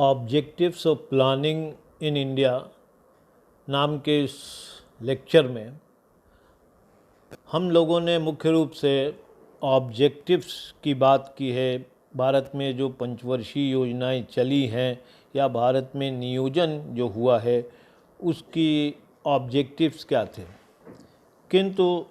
Objectives of planning in India नाम के इस लेक्चर में हम लोगों ने मुख्य रूप से ऑब्जेक्टिव्स की बात की है। भारत में जो पंचवर्षीय योजनाएं चली हैं या भारत में नियोजन जो हुआ है उसकी ऑब्जेक्टिव्स क्या थे, किंतु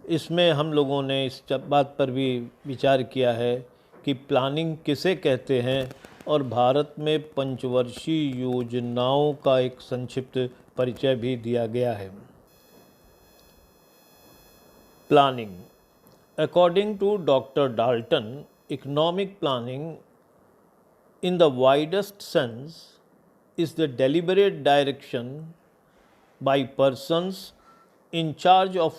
इसमें हम लोगों ने इस बात पर भी विचार किया है कि प्लानिंग किसे कहते हैं और भारत में पंचवर्षीय योजनाओं का एक संक्षिप्त परिचय भी दिया गया है। Planning, according to doctor Dalton, economic planning in the widest sense is the deliberate direction by persons in charge of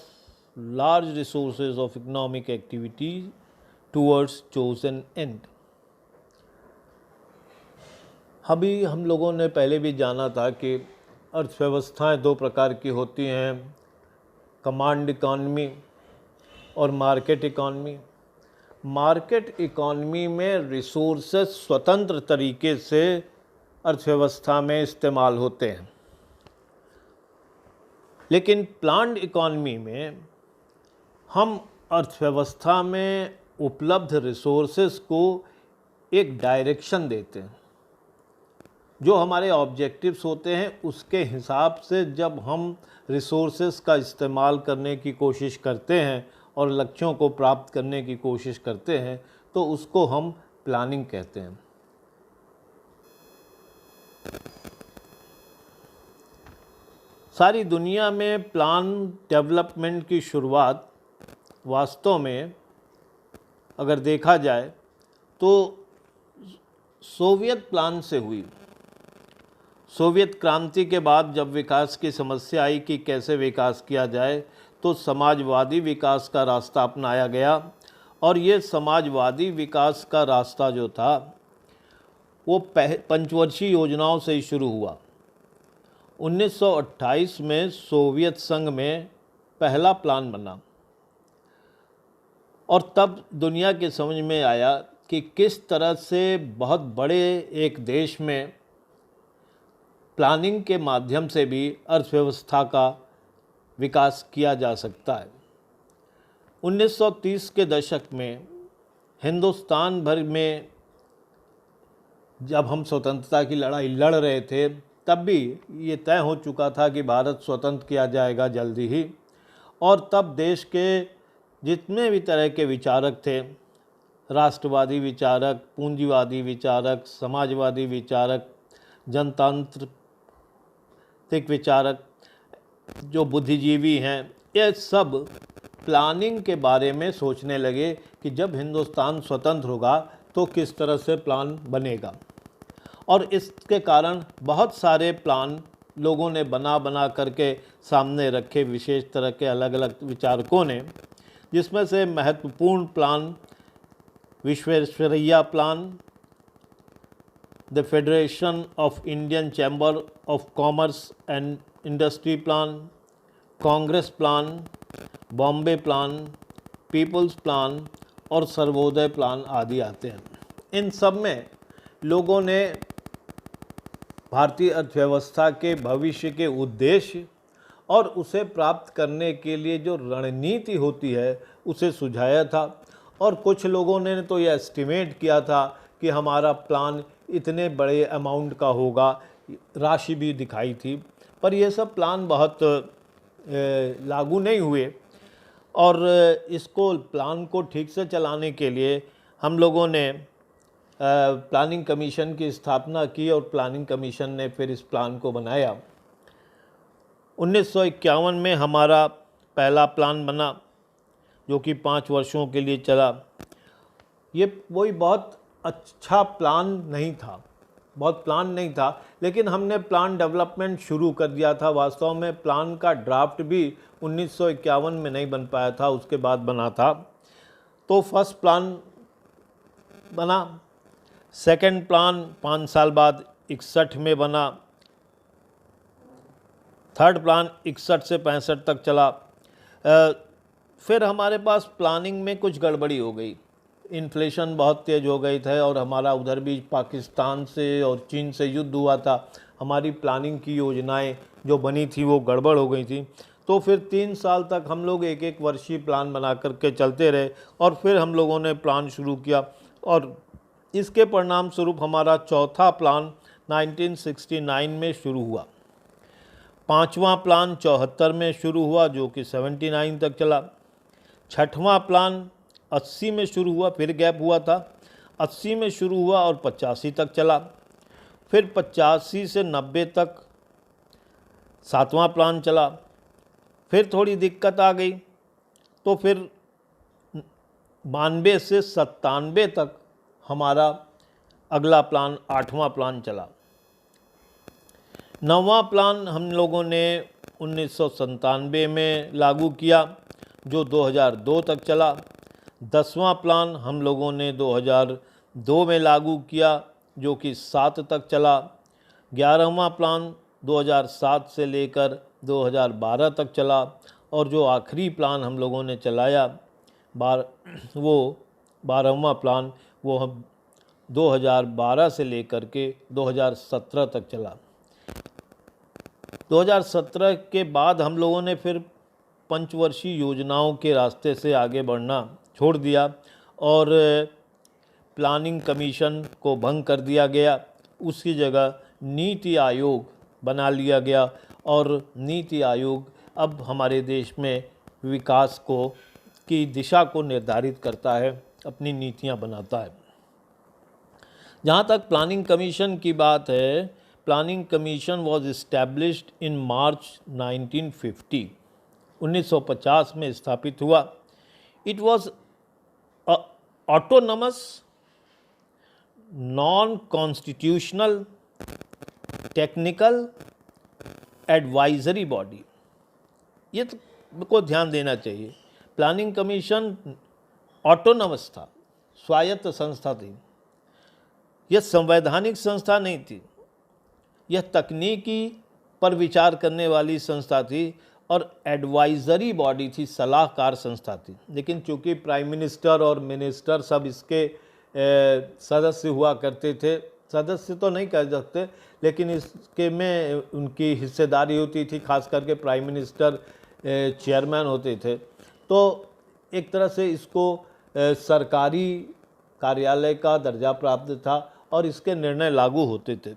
large resources of economic activity towards chosen end. अभी हम लोगों ने पहले भी जाना था कि अर्थव्यवस्थाएं दो प्रकार की होती हैं, कमांड इकॉनमी और मार्केट इकॉनमी। मार्केट इकॉनमी में रिसोर्सेस स्वतंत्र तरीके से अर्थव्यवस्था में इस्तेमाल होते हैं, लेकिन प्लान्ड इकॉनमी में हम अर्थव्यवस्था में उपलब्ध रिसोर्सेस को एक डायरेक्शन देते हैं। जो हमारे ऑब्जेक्टिव्स होते हैं उसके हिसाब से जब हम रिसोर्सेस का इस्तेमाल करने की कोशिश करते हैं और लक्ष्यों को प्राप्त करने की कोशिश करते हैं तो उसको हम प्लानिंग कहते हैं। सारी दुनिया में प्लान डेवलपमेंट की शुरुआत वास्तव में अगर देखा जाए तो सोवियत प्लान से हुई। सोवियत क्रांति के बाद जब विकास की समस्या आई कि कैसे विकास किया जाए तो समाजवादी विकास का रास्ता अपनाया गया और ये समाजवादी विकास का रास्ता जो था वो पंचवर्षीय योजनाओं से ही शुरू हुआ। 1928 में सोवियत संघ में पहला प्लान बना और तब दुनिया के समझ में आया कि किस तरह से बहुत बड़े एक देश में प्लानिंग के माध्यम से भी अर्थव्यवस्था का विकास किया जा सकता है। 1930 के दशक में हिंदुस्तान भर में जब हम स्वतंत्रता की लड़ाई लड़ रहे थे तब भी ये तय हो चुका था कि भारत स्वतंत्र किया जाएगा जल्दी ही, और तब देश के जितने भी तरह के विचारक थे, राष्ट्रवादी विचारक, पूंजीवादी विचारक, समाजवादी विचारक, जनतांत्रिक विचारक, जो बुद्धिजीवी हैं, ये सब प्लानिंग के बारे में सोचने लगे कि जब हिंदुस्तान स्वतंत्र होगा तो किस तरह से प्लान बनेगा। और इसके कारण बहुत सारे प्लान लोगों ने बना करके सामने रखे, विशेष तरह के अलग अलग विचारकों ने, जिसमें से महत्वपूर्ण plan Visvesvaraya plan, the federation of Indian chamber of commerce and industry plan, Congress plan, Bombay plan, people's plan और सर्वोदय प्लान आदि आते हैं। इन सब में लोगों ने भारतीय अर्थव्यवस्था के भविष्य के उद्देश्य और उसे प्राप्त करने के लिए जो रणनीति होती है उसे सुझाया था। और कुछ लोगों ने तो यह एस्टिमेट किया था कि हमारा प्लान इतने बड़े अमाउंट का होगा, राशि भी दिखाई थी, पर यह सब प्लान बहुत लागू नहीं हुए। और इसको प्लान को ठीक से चलाने के लिए हम लोगों ने प्लानिंग कमीशन की स्थापना की और प्लानिंग कमीशन ने फिर इस प्लान को बनाया। 1951 में हमारा पहला प्लान बना जो कि 5 वर्षों के लिए चला। ये कोई बहुत अच्छा प्लान नहीं था, लेकिन हमने प्लान डेवलपमेंट शुरू कर दिया था। वास्तव में प्लान का ड्राफ्ट भी 1951 में नहीं बन पाया था, उसके बाद बना था। तो फर्स्ट प्लान बना, सेकंड प्लान 5 साल बाद 61 में बना, थर्ड प्लान 61 से 65 तक चला। फिर हमारे पास प्लानिंग में कुछ गड़बड़ी हो गई। इन्फ्लेशन बहुत तेज़ हो गई थे और हमारा उधर भी पाकिस्तान से और चीन से युद्ध हुआ था, हमारी प्लानिंग की योजनाएं जो बनी थी वो गड़बड़ हो गई थी। तो फिर 3 साल तक हम लोग एक एक वर्षीय प्लान बना करके चलते रहे और फिर हम लोगों ने प्लान शुरू किया और इसके परिणाम स्वरूप हमारा चौथा प्लान 1969 में शुरू हुआ। पाँचवा प्लान 74 में शुरू हुआ जो कि 79 तक चला। छठवां प्लान 80 में शुरू हुआ, फिर गैप हुआ था, 80 में शुरू हुआ और 85 तक चला। फिर 85 से 90 तक सातवां प्लान चला। फिर थोड़ी दिक्कत आ गई तो फिर 92 से 97 तक हमारा अगला प्लान आठवां प्लान चला। नौवां प्लान हम लोगों ने 1997 में लागू किया जो 2002 तक चला। 10वां प्लान हम लोगों ने 2002 में लागू किया जो कि 7 तक चला। 11वां प्लान 2007 से लेकर 2012 तक चला और जो आखिरी प्लान हम लोगों ने चलाया वो 12वां प्लान वो हम 2012 से लेकर के 2017 तक चला। 2017 के बाद हम लोगों ने फिर पंचवर्षीय योजनाओं के रास्ते से आगे बढ़ना छोड़ दिया और प्लानिंग कमीशन को भंग कर दिया गया। उसकी जगह नीति आयोग बना लिया गया और नीति आयोग अब हमारे देश में विकास की दिशा को निर्धारित करता है, अपनी नीतियां बनाता है। जहाँ तक प्लानिंग कमीशन की बात है, planning commission was established in March 1950, 1950 में स्थापित हुआ। It was autonomous, non constitutional, technical advisory body. ये तो को ध्यान देना चाहिए। प्लानिंग कमीशन ऑटोनमस था, स्वायत्त संस्था थी। यह संवैधानिक संस्था नहीं थी, यह तकनीकी पर विचार करने वाली संस्था थी और एडवाइजरी बॉडी थी, सलाहकार संस्था थी। लेकिन चूंकि प्राइम मिनिस्टर और मिनिस्टर सब इसके सदस्य हुआ करते थे, सदस्य तो नहीं कह सकते लेकिन इसके में उनकी हिस्सेदारी होती थी, खास करके प्राइम मिनिस्टर चेयरमैन होते थे। तो एक तरह से इसको सरकारी कार्यालय का दर्जा प्राप्त था और इसके निर्णय लागू होते थे।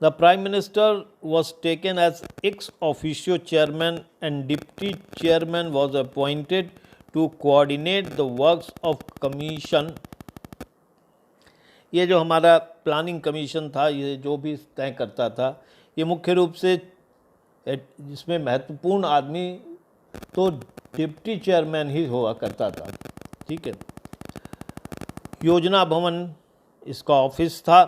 The prime minister was taken as ex officio chairman and deputy chairman was appointed to coordinate the works of commission. ये जो हमारा प्लानिंग कमीशन था, ये जो भी तय करता था, ये मुख्य रूप से इसमें महत्वपूर्ण आदमी तो डिप्टी चेयरमैन ही हुआ करता था। ठीक है। योजना भवन इसका ऑफिस था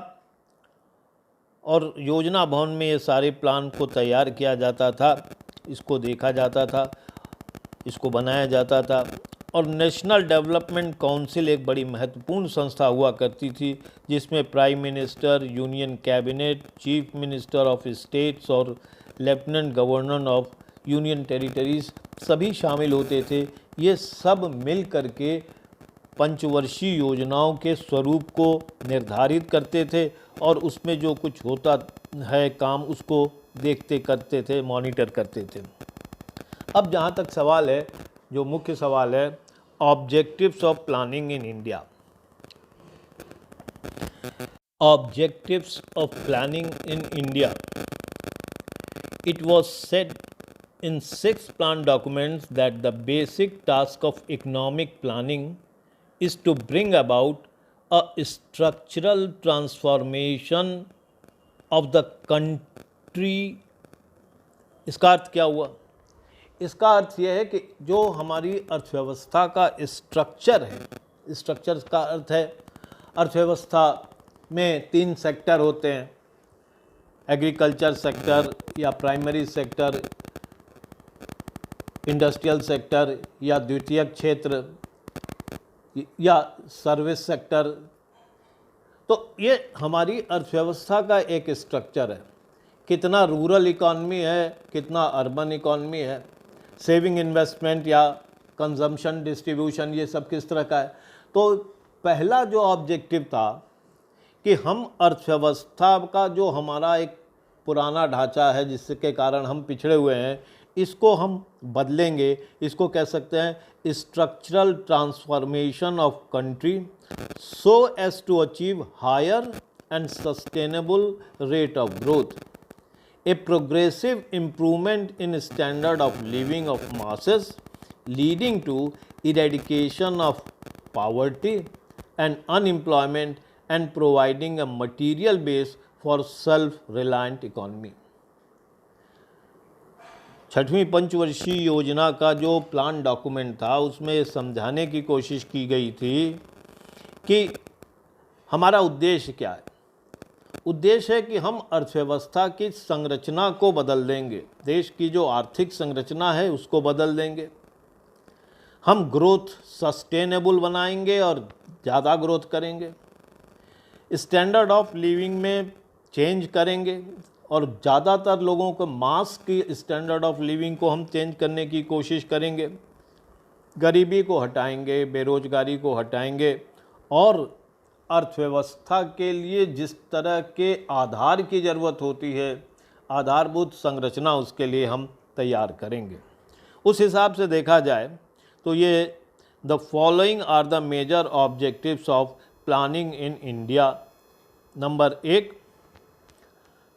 और योजना भवन में ये सारे प्लान को तैयार किया जाता था, इसको देखा जाता था, इसको बनाया जाता था। और नेशनल डेवलपमेंट काउंसिल एक बड़ी महत्वपूर्ण संस्था हुआ करती थी जिसमें prime minister, union cabinet, chief minister of states और lieutenant governor of union territories सभी शामिल होते थे। ये सब मिल करके पंचवर्षीय योजनाओं के स्वरूप को निर्धारित करते थे और उसमें जो कुछ होता है काम उसको देखते करते थे, मॉनिटर करते थे। अब जहाँ तक सवाल है, जो मुख्य सवाल है, objectives of planning in India. Objectives of planning in India, it was said in 6 plan documents that the basic task of economic planning is to bring about a structural transformation of the country। इसका अर्थ क्या हुआ? इसका अर्थ यह है कि जो हमारी अर्थव्यवस्था का स्ट्रक्चर है, स्ट्रक्चर का अर्थ है अर्थव्यवस्था में 3 सेक्टर होते हैं, एग्रीकल्चर सेक्टर या प्राइमरी सेक्टर, इंडस्ट्रियल सेक्टर या द्वितीयक क्षेत्र या सर्विस सेक्टर। तो ये हमारी अर्थव्यवस्था का एक स्ट्रक्चर है। कितना रूरल इकॉनमी है, कितना अर्बन इकॉनमी है, सेविंग इन्वेस्टमेंट या कंजम्पशन डिस्ट्रीब्यूशन, ये सब किस तरह का है। तो पहला जो ऑब्जेक्टिव था कि हम अर्थव्यवस्था का जो हमारा एक पुराना ढांचा है जिसके कारण हम पिछड़े हुए हैं, इसको हम बदलेंगे। इसको कह सकते हैं structural transformation of country so as to achieve higher and sustainable rate of growth, a progressive improvement in standard of living of masses leading to eradication of poverty and unemployment and providing a material base for self-reliant economy। छठवीं पंचवर्षीय योजना का जो plan document था उसमें समझाने की कोशिश की गई थी कि हमारा उद्देश्य क्या है। उद्देश्य है कि हम अर्थव्यवस्था की संरचना को बदल देंगे, देश की जो आर्थिक संरचना है उसको बदल देंगे। हम ग्रोथ सस्टेनेबल बनाएंगे और ज़्यादा ग्रोथ करेंगे। स्टैंडर्ड ऑफ लिविंग में चेंज करेंगे और ज़्यादातर लोगों को मास की स्टैंडर्ड ऑफ लिविंग को हम चेंज करने की कोशिश करेंगे। गरीबी को हटाएंगे, बेरोजगारी को हटाएंगे और अर्थव्यवस्था के लिए जिस तरह के आधार की ज़रूरत होती है, आधारभूत संरचना, उसके लिए हम तैयार करेंगे। उस हिसाब से देखा जाए तो ये the following are the major objectives of planning in India. Number 1,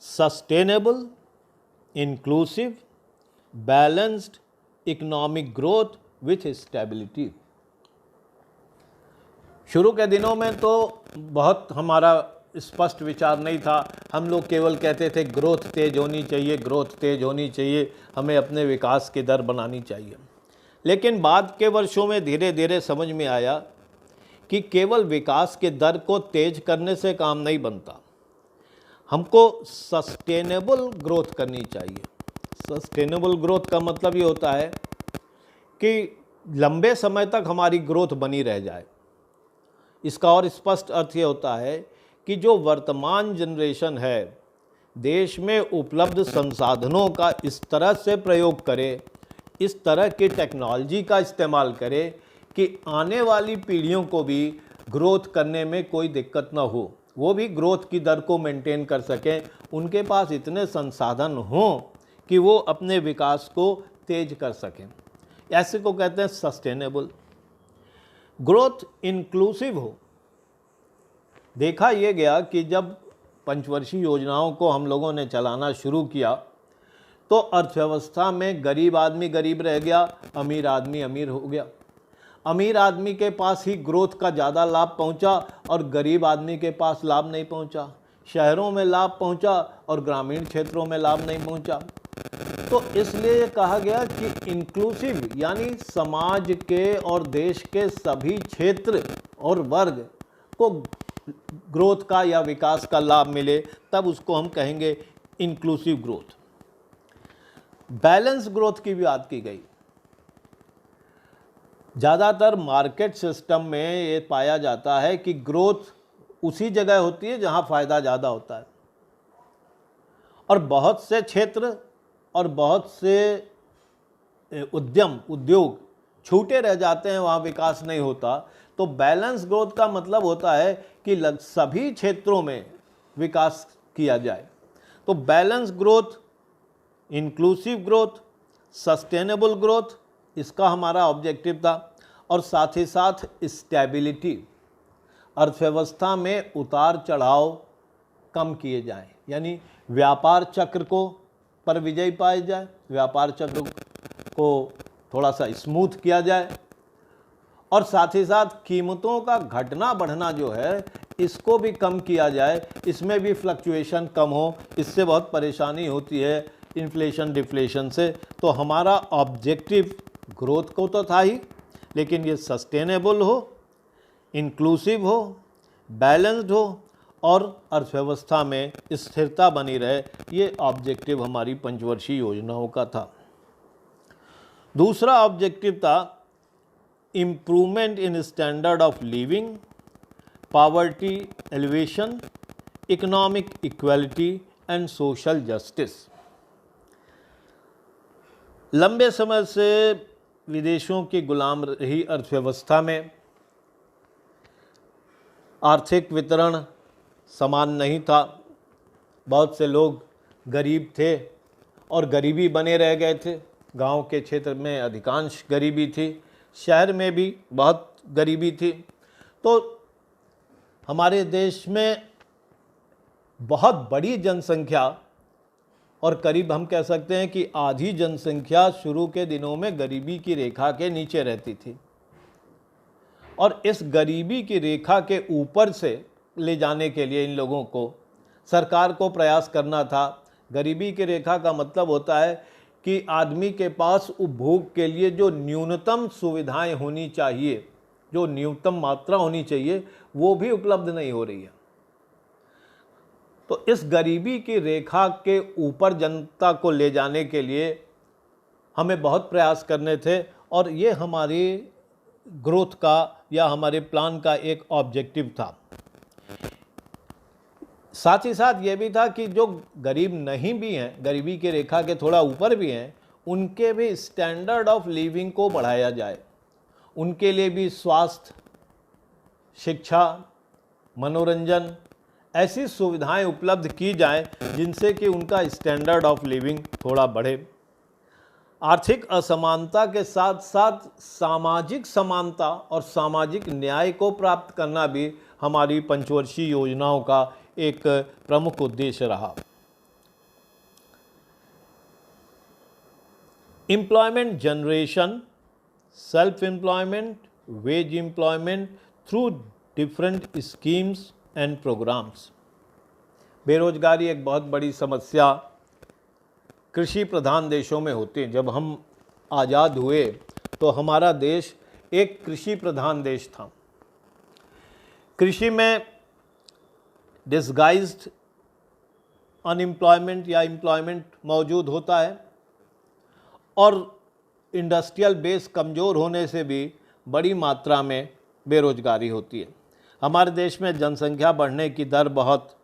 sustainable, inclusive, balanced economic growth with stability. शुरू के दिनों में तो बहुत हमारा स्पष्ट विचार नहीं था। हम लोग केवल कहते थे ग्रोथ तेज होनी चाहिए, ग्रोथ तेज होनी चाहिए, हमें अपने विकास की दर बनानी चाहिए। लेकिन बाद के वर्षों में धीरे धीरे समझ में आया कि केवल विकास के दर को तेज करने से काम नहीं बनता, हमको सस्टेनेबल ग्रोथ करनी चाहिए। सस्टेनेबल ग्रोथ का मतलब ये होता है कि लंबे समय तक हमारी ग्रोथ बनी रह जाए। इसका और स्पष्ट अर्थ ये होता है कि जो वर्तमान जनरेशन है देश में उपलब्ध संसाधनों का इस तरह से प्रयोग करे, इस तरह की टेक्नोलॉजी का इस्तेमाल करे कि आने वाली पीढ़ियों को भी ग्रोथ करने में कोई दिक्कत ना हो, वो भी ग्रोथ की दर को मेंटेन कर सकें, उनके पास इतने संसाधन हों कि वो अपने विकास को तेज कर सकें। ऐसे को कहते हैं सस्टेनेबल। ग्रोथ इंक्लूसिव हो। देखा यह गया कि जब पंचवर्षीय योजनाओं को हम लोगों ने चलाना शुरू किया तो अर्थव्यवस्था में गरीब आदमी गरीब रह गया, अमीर आदमी अमीर हो गया। अमीर आदमी के पास ही ग्रोथ का ज़्यादा लाभ पहुंचा और गरीब आदमी के पास लाभ नहीं पहुंचा। शहरों में लाभ पहुंचा और ग्रामीण क्षेत्रों में लाभ नहीं पहुंचा। तो इसलिए ये कहा गया कि इंक्लूसिव यानी समाज के और देश के सभी क्षेत्र और वर्ग को ग्रोथ का या विकास का लाभ मिले, तब उसको हम कहेंगे इंक्लूसिव ग्रोथ। बैलेंस ग्रोथ की भी बात की गई। ज़्यादातर मार्केट सिस्टम में ये पाया जाता है कि ग्रोथ उसी जगह होती है जहां फ़ायदा ज़्यादा होता है और बहुत से क्षेत्र और बहुत से उद्योग छूटे रह जाते हैं, वहाँ विकास नहीं होता। तो बैलेंस ग्रोथ का मतलब होता है कि सभी क्षेत्रों में विकास किया जाए। तो balance growth, inclusive growth, sustainable growth, इसका हमारा ऑब्जेक्टिव था। और साथ ही साथ स्टेबिलिटी, अर्थव्यवस्था में उतार चढ़ाव कम किए जाएं, यानी व्यापार चक्र को पर विजय पाया जाए, व्यापार चक्र को थोड़ा सा स्मूथ किया जाए और साथ ही साथ कीमतों का घटना बढ़ना जो है इसको भी कम किया जाए, इसमें भी फ्लक्चुएशन कम हो। इससे बहुत परेशानी होती है इन्फ्लेशन डिफ्लेशन से। तो हमारा ऑब्जेक्टिव ग्रोथ को तो था ही, लेकिन ये सस्टेनेबल हो, इंक्लूसिव हो, बैलेंस्ड हो और अर्थव्यवस्था में स्थिरता बनी रहे, ये ऑब्जेक्टिव हमारी पंचवर्षीय योजनाओं का था। दूसरा ऑब्जेक्टिव था improvement in standard of living, poverty alleviation, economic equality and social justice. लंबे समय से विदेशों की गुलाम रही अर्थव्यवस्था में आर्थिक वितरण समान नहीं था, बहुत से लोग गरीब थे और गरीबी बने रह गए थे। गांव के क्षेत्र में अधिकांश गरीबी थी, शहर में भी बहुत गरीबी थी। तो हमारे देश में बहुत बड़ी जनसंख्या, और करीब हम कह सकते हैं कि आधी जनसंख्या शुरू के दिनों में गरीबी की रेखा के नीचे रहती थी, और इस गरीबी की रेखा के ऊपर से ले जाने के लिए इन लोगों को सरकार को प्रयास करना था। गरीबी की रेखा का मतलब होता है कि आदमी के पास उपभोग के लिए जो न्यूनतम सुविधाएं होनी चाहिए, जो न्यूनतम मात्रा होनी चाहिए, वो भी उपलब्ध नहीं हो रही है। तो इस गरीबी की रेखा के ऊपर जनता को ले जाने के लिए हमें बहुत प्रयास करने थे, और ये हमारी ग्रोथ का या हमारे प्लान का एक ऑब्जेक्टिव था। साथ ही साथ ये भी था कि जो गरीब नहीं भी हैं, गरीबी की रेखा के थोड़ा ऊपर भी हैं, उनके भी स्टैंडर्ड ऑफ लिविंग को बढ़ाया जाए, उनके लिए भी स्वास्थ्य, शिक्षा, मनोरंजन, ऐसी सुविधाएं उपलब्ध की जाएं जिनसे कि उनका स्टैंडर्ड ऑफ लिविंग थोड़ा बढ़े। आर्थिक असमानता के साथ साथ सामाजिक समानता और सामाजिक न्याय को प्राप्त करना भी हमारी पंचवर्षीय योजनाओं का एक प्रमुख उद्देश्य रहा। Employment generation, self employment, wage employment through different schemes and programmes. बेरोजगारी एक बहुत बड़ी समस्या कृषि प्रधान देशों में होती है। जब हम आज़ाद हुए तो हमारा देश एक कृषि प्रधान देश था। कृषि में डिस्गाइज्ड अनएम्प्लॉयमेंट या एम्प्लॉयमेंट मौजूद होता है, और इंडस्ट्रियल बेस कमज़ोर होने से भी बड़ी मात्रा में बेरोजगारी होती है। हमारे देश में जनसंख्या बढ़ने की दर बहुत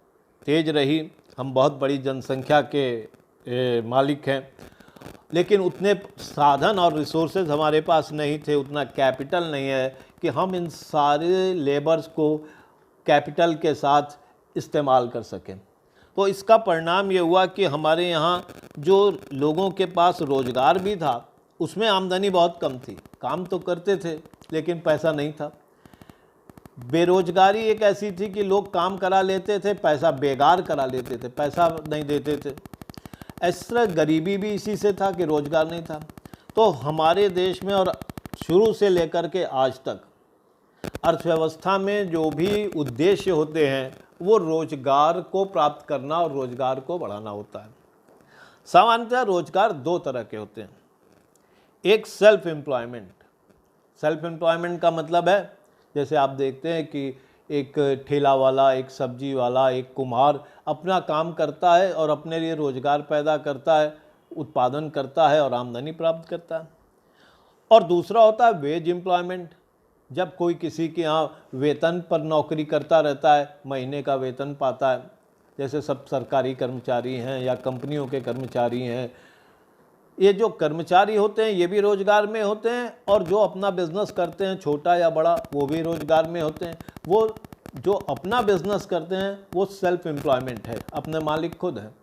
तेज़ रही, हम बहुत बड़ी जनसंख्या के मालिक हैं, लेकिन उतने साधन और रिसोर्सेज हमारे पास नहीं थे, उतना कैपिटल नहीं है कि हम इन सारे लेबर्स को कैपिटल के साथ इस्तेमाल कर सकें। तो इसका परिणाम ये हुआ कि हमारे यहाँ जो लोगों के पास रोज़गार भी था, उसमें आमदनी बहुत कम थी। काम तो करते थे लेकिन पैसा नहीं था। बेरोजगारी एक ऐसी थी कि लोग काम करा लेते थे, पैसा बेकार करा लेते थे, पैसा नहीं देते थे। इस तरह गरीबी भी इसी से था कि रोज़गार नहीं था। तो हमारे देश में और शुरू से लेकर के आज तक अर्थव्यवस्था में जो भी उद्देश्य होते हैं वो रोजगार को प्राप्त करना और रोजगार को बढ़ाना होता है। सामान्यतः रोजगार दो तरह के होते हैं। एक सेल्फ एम्प्लॉयमेंट। सेल्फ एम्प्लॉयमेंट का मतलब है, जैसे आप देखते हैं कि एक ठेला वाला, एक सब्जी वाला, एक कुम्हार अपना काम करता है और अपने लिए रोजगार पैदा करता है, उत्पादन करता है और आमदनी प्राप्त करता है। और दूसरा होता है वेज एम्प्लॉयमेंट। जब कोई किसी के यहाँ वेतन पर नौकरी करता रहता है, महीने का वेतन पाता है, जैसे सब सरकारी कर्मचारी हैं या कंपनियों के कर्मचारी हैं। ये जो कर्मचारी होते हैं ये भी रोज़गार में होते हैं, और जो अपना बिजनेस करते हैं छोटा या बड़ा वो भी रोज़गार में होते हैं। वो जो अपना बिजनेस करते हैं वो सेल्फ एम्प्लॉयमेंट है, अपने मालिक खुद हैं।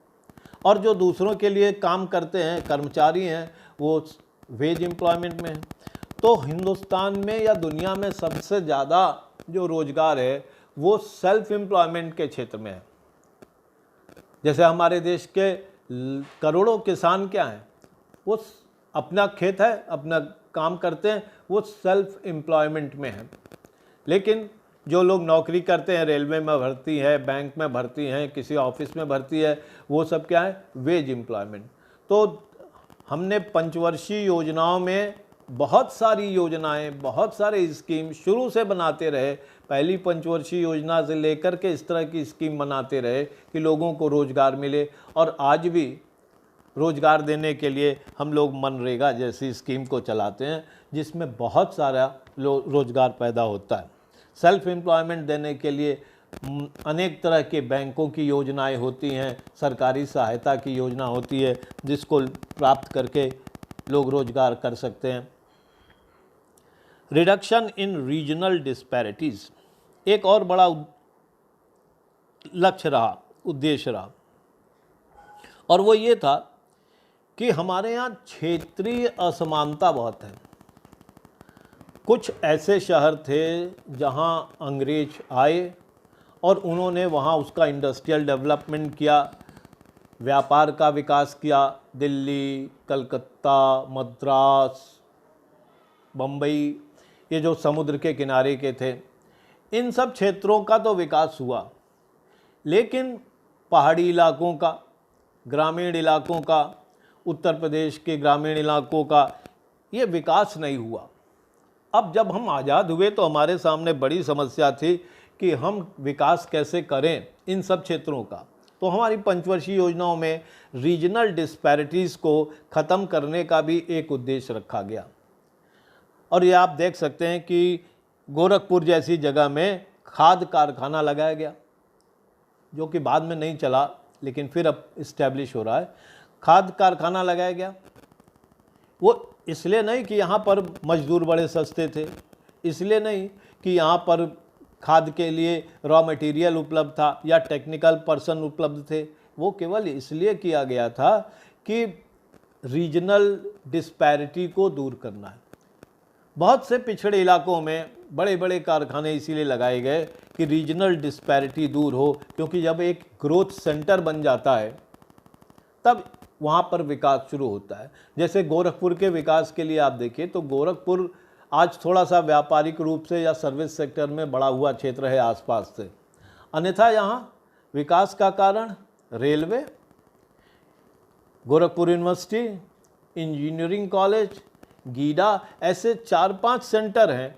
और जो दूसरों के लिए काम करते हैं, कर्मचारी हैं, वो वेज एम्प्लॉयमेंट में है। तो हिंदुस्तान में या दुनिया में सबसे ज़्यादा जो रोज़गार है वो सेल्फ एम्प्लॉयमेंट के क्षेत्र में है। जैसे हमारे देश के करोड़ों किसान क्या हैं, वो अपना खेत है, अपना काम करते हैं, वो सेल्फ एम्प्लॉयमेंट में है। लेकिन जो लोग नौकरी करते हैं, रेलवे में भर्ती है, बैंक में भर्ती हैं, किसी ऑफिस में भर्ती है, वो सब क्या है, वेज एम्प्लॉयमेंट। तो हमने पंचवर्षीय योजनाओं में बहुत सारी योजनाएं, बहुत सारे स्कीम शुरू से बनाते रहे। पहली पंचवर्षीय योजना से लेकर के इस तरह की स्कीम बनाते रहे कि लोगों को रोज़गार मिले, और आज भी रोज़गार देने के लिए हम लोग मनरेगा जैसी स्कीम को चलाते हैं, जिसमें बहुत सारा रोज़गार पैदा होता है। सेल्फ एम्प्लॉयमेंट देने के लिए अनेक तरह के बैंकों की योजनाएं होती हैं, सरकारी सहायता की योजना होती है, जिसको प्राप्त करके लोग रोज़गार कर सकते हैं। Reduction in regional disparities. एक और बड़ा लक्ष्य रहा, उद्देश्य रहा, और वो ये था कि हमारे यहाँ क्षेत्रीय असमानता बहुत है। कुछ ऐसे शहर थे जहाँ अंग्रेज आए और उन्होंने वहाँ उसका इंडस्ट्रियल डेवलपमेंट किया, व्यापार का विकास किया। दिल्ली, कलकत्ता, मद्रास, बम्बई, ये जो समुद्र के किनारे के थे, इन सब क्षेत्रों का तो विकास हुआ, लेकिन पहाड़ी इलाकों का, ग्रामीण इलाकों का, उत्तर प्रदेश के ग्रामीण इलाकों का ये विकास नहीं हुआ। अब जब हम आज़ाद हुए तो हमारे सामने बड़ी समस्या थी कि हम विकास कैसे करें इन सब क्षेत्रों का। तो हमारी पंचवर्षीय योजनाओं में रीजनल डिस्पैरिटीज़ को ख़त्म करने का भी एक उद्देश्य रखा गया। और ये आप देख सकते हैं कि गोरखपुर जैसी जगह में खाद कारखाना लगाया गया, जो कि बाद में नहीं चला लेकिन फिर अब इस्टेब्लिश हो रहा है। खाद कारखाना लगाया गया, वो इसलिए नहीं कि यहाँ पर मजदूर बड़े सस्ते थे, इसलिए नहीं कि यहाँ पर खाद के लिए रॉ मटेरियल उपलब्ध था या टेक्निकल पर्सन उपलब्ध थे। वो केवल इसलिए किया गया था कि रीजनल डिस्पैरिटी को दूर करना है। बहुत से पिछड़े इलाकों में बड़े बड़े कारखाने इसीलिए लगाए गए कि रीजनल डिस्पैरिटी दूर हो, क्योंकि जब एक ग्रोथ सेंटर बन जाता है तब वहाँ पर विकास शुरू होता है। जैसे गोरखपुर के विकास के लिए आप देखिए तो गोरखपुर आज थोड़ा सा व्यापारिक रूप से या सर्विस सेक्टर में बढ़ा हुआ क्षेत्र है आसपास से, अन्यथा यहाँ विकास का कारण railway, Gorakhpur university, engineering college, GIDA, ऐसे 4-5 सेंटर हैं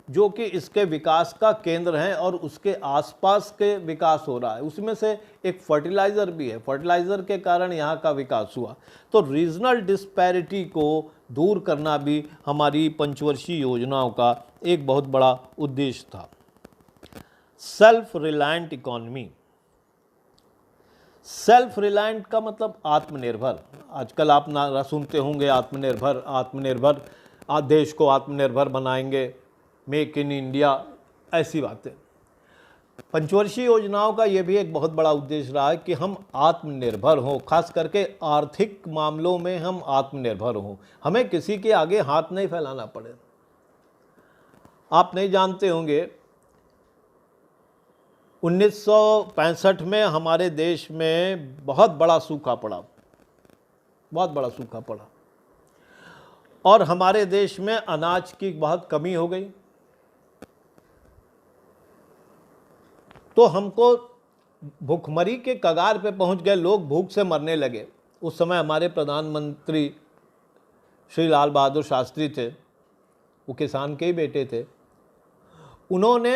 जो कि इसके विकास का केंद्र हैं और उसके आसपास के विकास हो रहा है। उसमें से एक फर्टिलाइज़र भी है, फर्टिलाइज़र के कारण यहाँ का विकास हुआ। तो रीजनल डिस्पैरिटी को दूर करना भी हमारी पंचवर्षीय योजनाओं का एक बहुत बड़ा उद्देश्य था। Self reliant economy. Self reliant का मतलब आत्मनिर्भर। आजकल आप ना सुनते होंगे आत्मनिर्भर, आत्मनिर्भर, देश को आत्मनिर्भर बनाएंगे, मेक इन इंडिया, ऐसी बातें। पंचवर्षीय योजनाओं का ये भी एक बहुत बड़ा उद्देश्य रहा है कि हम आत्मनिर्भर हों, खास करके आर्थिक मामलों में हम आत्मनिर्भर हों, हमें किसी के आगे हाथ नहीं फैलाना पड़े। आप नहीं जानते होंगे 1965 में हमारे देश में बहुत बड़ा सूखा पड़ा, बहुत बड़ा सूखा पड़ा, और हमारे देश में अनाज की बहुत कमी हो गई। तो हमको भूखमरी के कगार पे पहुंच गए, लोग भूख से मरने लगे। उस समय हमारे प्रधानमंत्री श्री लाल बहादुर शास्त्री थे, वो किसान के ही बेटे थे। उन्होंने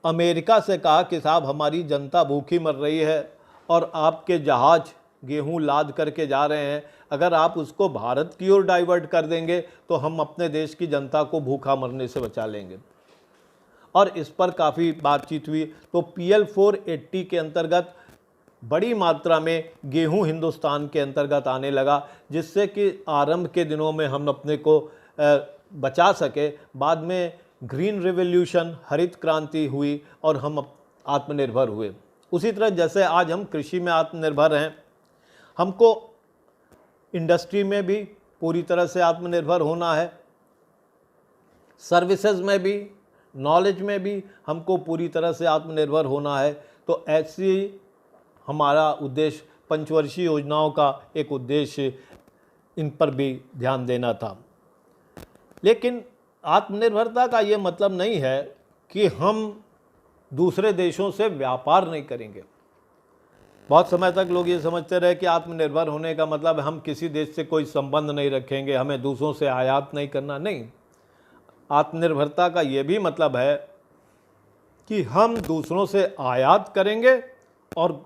अमेरिका से कहा कि साहब हमारी जनता भूखी मर रही है और आपके जहाज़ गेहूं लाद करके जा रहे हैं, अगर आप उसको भारत की ओर डाइवर्ट कर देंगे तो हम अपने देश की जनता को भूखा मरने से बचा लेंगे। और इस पर काफ़ी बातचीत हुई। तो PL 480 के अंतर्गत बड़ी मात्रा में गेहूं हिंदुस्तान के अंतर्गत आने लगा, जिससे कि आरंभ के दिनों में हम अपने को बचा सके। बाद में ग्रीन रिवॉल्यूशन, हरित क्रांति हुई और हम आत्मनिर्भर हुए। उसी तरह जैसे आज हम कृषि में आत्मनिर्भर हैं, हमको इंडस्ट्री में भी पूरी तरह से आत्मनिर्भर होना है, सर्विसेज में भी, नॉलेज में भी हमको पूरी तरह से आत्मनिर्भर होना है। तो ऐसी हमारा उद्देश्य, पंचवर्षीय योजनाओं का एक उद्देश्य, इन पर भी ध्यान देना था। लेकिन आत्मनिर्भरता का ये मतलब नहीं है कि हम दूसरे देशों से व्यापार नहीं करेंगे। बहुत समय तक लोग ये समझते रहे कि आत्मनिर्भर होने का मतलब हम किसी देश से कोई संबंध नहीं रखेंगे, हमें दूसरों से आयात नहीं करना। नहीं, आत्मनिर्भरता का ये भी मतलब है कि हम दूसरों से आयात करेंगे और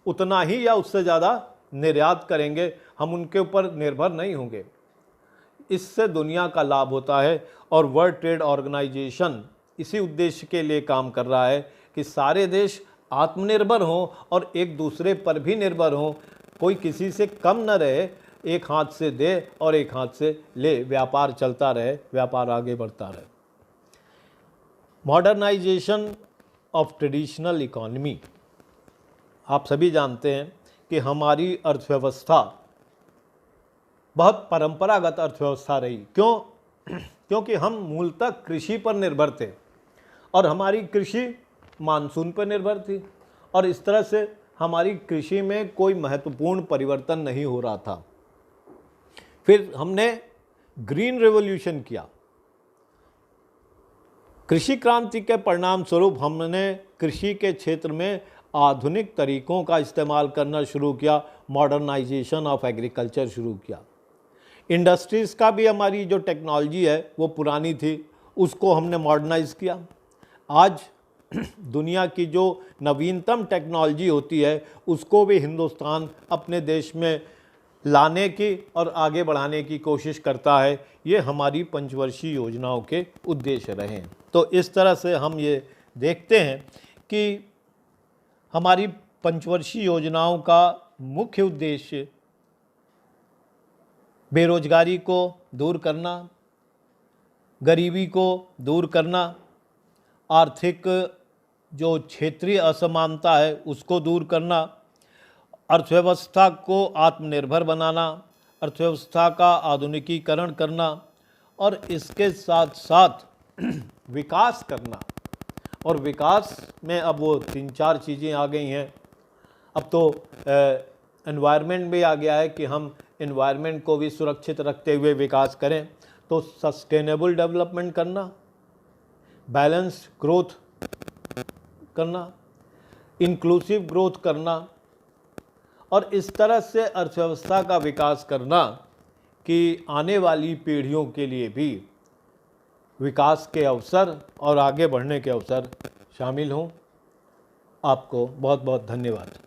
उतना ही या उससे ज़्यादा निर्यात करेंगे, हम उनके ऊपर निर्भर नहीं होंगे। इससे दुनिया का लाभ होता है और वर्ल्ड ट्रेड ऑर्गेनाइजेशन इसी उद्देश्य के लिए काम कर रहा है कि सारे देश आत्मनिर्भर हों और एक दूसरे पर भी निर्भर हों, कोई किसी से कम न रहे, एक हाथ से दे और एक हाथ से ले, व्यापार चलता रहे, व्यापार आगे बढ़ता रहे। Modernisation of traditional economy. आप सभी जानते हैं कि हमारी अर्थव्यवस्था बहुत परंपरागत अर्थव्यवस्था रही। क्यों? क्योंकि हम मूलतः कृषि पर निर्भर थे और हमारी कृषि मानसून पर निर्भर थी, और इस तरह से हमारी कृषि में कोई महत्वपूर्ण परिवर्तन नहीं हो रहा था। फिर हमने ग्रीन रेवोल्यूशन किया। कृषि क्रांति के परिणाम स्वरूप हमने कृषि के क्षेत्र में आधुनिक तरीकों का इस्तेमाल करना शुरू किया, मॉडर्नाइजेशन ऑफ एग्रीकल्चर शुरू किया। इंडस्ट्रीज़ का भी हमारी जो टेक्नोलॉजी है वो पुरानी थी, उसको हमने मॉडर्नाइज किया। आज दुनिया की जो नवीनतम टेक्नोलॉजी होती है उसको भी हिंदुस्तान अपने देश में लाने की और आगे बढ़ाने की कोशिश करता है। ये हमारी पंचवर्षीय योजनाओं के उद्देश्य रहे हैं। तो इस तरह से हम ये देखते हैं कि हमारी पंचवर्षीय योजनाओं का मुख्य उद्देश्य बेरोजगारी को दूर करना, गरीबी को दूर करना, आर्थिक जो क्षेत्रीय असमानता है उसको दूर करना, अर्थव्यवस्था को आत्मनिर्भर बनाना, अर्थव्यवस्था का आधुनिकीकरण करना और इसके साथ साथ विकास करना। और विकास में अब वो 3-4 चीज़ें आ गई हैं। अब तो एनवायरनमेंट भी आ गया है कि हम एनवायरनमेंट को भी सुरक्षित रखते हुए विकास करें। तो सस्टेनेबल डेवलपमेंट करना, बैलेंस्ड ग्रोथ करना, इंक्लूसिव ग्रोथ करना और इस तरह से अर्थव्यवस्था का विकास करना कि आने वाली पीढ़ियों के लिए भी विकास के अवसर और आगे बढ़ने के अवसर शामिल हों। आपको बहुत बहुत धन्यवाद।